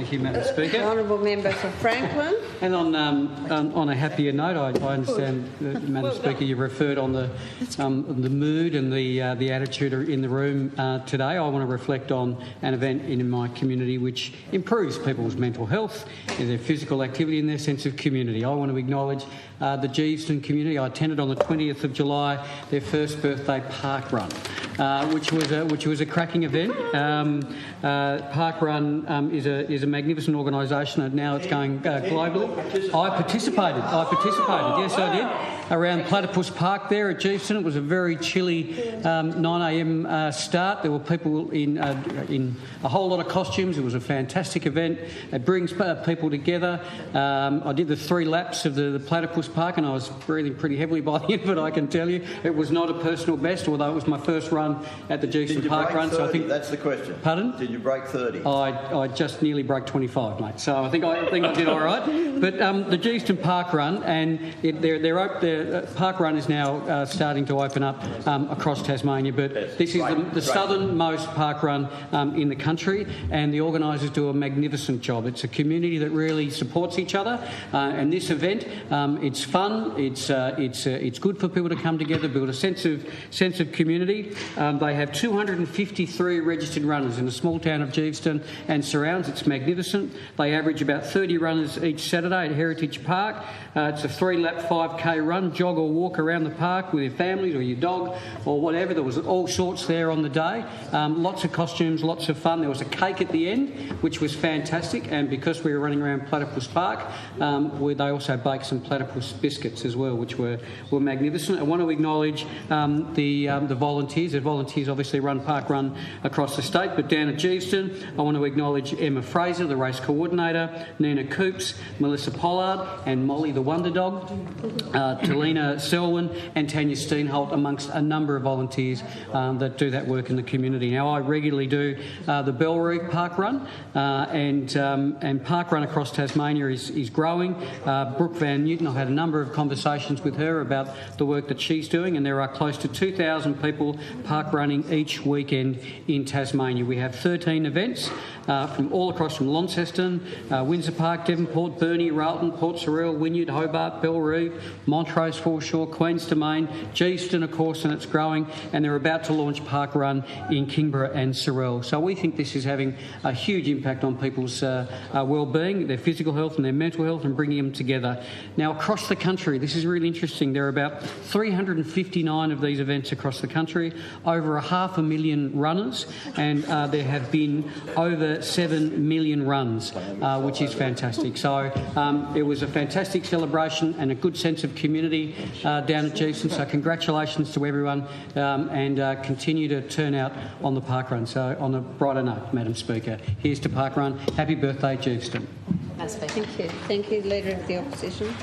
Thank you, Madam Speaker. Honourable Member for Franklin. And on a happier note, I understand, Madam Speaker, you referred on the mood and the attitude in the room today. I want to reflect on an event in my community which improves people's mental health, their physical activity and their sense of community. I want to acknowledge the Geeveston community. I attended on the 20th of July their first birthday park run, which was a cracking event. Park Run is a magnificent organisation, and now it's going globally. I participated. Yes, I did. Around Platypus Park there at Geeveston, it was a very chilly 9 a.m. Start. There were people in a whole lot of costumes. It was a fantastic event. It brings people together. I did the 3 laps of the Platypus Park, and I was breathing pretty heavily by the end of it, I can tell you. It was not a personal best, although it was my first run at the Geeveston Park Run. 30? So I think that's the question. Pardon? Did you break 30? I just nearly broke 25, mate. So I think I did all right. But the Geeveston Park Run, and their Park Run is now starting to open up across Tasmania. But this is the southernmost park run in the country, and the organisers do a magnificent job. It's a community that really supports each other, and this event, it's fun. It's good for people to come together, build a sense of community. They have 253 registered runners in the small town of Geeveston and surrounds. It's magnificent. They average about 30 runners each Saturday at Heritage Park. It's a 3-lap 5k run, jog or walk around the park with your families or your dog or whatever. There was all sorts there on the day. Lots of costumes, lots of fun. There was a cake at the end, which was fantastic, and because we were running around Platypus Park, they also baked some platypus biscuits as well, which were magnificent. I want to acknowledge the volunteers. The volunteers obviously run Park Run across the state, but down at Geeveston, I want to acknowledge Emma Fraser, the race coordinator, Nina Coops, Melissa Pollard and Molly the Wonder Dog, Talina Selwyn and Tanya Steenholt, amongst a number of volunteers that do that work in the community. Now, I regularly do the Bellreeve Park Run, and Park Run across Tasmania is growing. Brooke Van Newton, I've had a number of conversations with her about the work that she's doing, and there are close to 2,000 people park running each weekend in Tasmania. We have 13 events from all across from Launceston, Windsor Park, Devonport, Burnie, Railton, Port Surreal, Wynyard, Hobart, Bellreeve, Montrose, Foreshore, Queen's Domain, Geeveston, of course, and it's growing, and they're about to launch Park Run in Kingborough and Sorell. So we think this is having a huge impact on people's well-being, their physical health and their mental health, and bringing them together. Now, across the country, this is really interesting. There are about 359 of these events across the country, over 500,000 runners, and there have been over 7 million runs, which is fantastic. So it was a fantastic celebration and a good sense of community down at Geeveston. So congratulations to everyone, and continue to turn out on the Park Run. So on a brighter note, Madam Speaker, here's to Park Run. Happy birthday, Geeveston. Thank you. Thank you, Leader of the Opposition.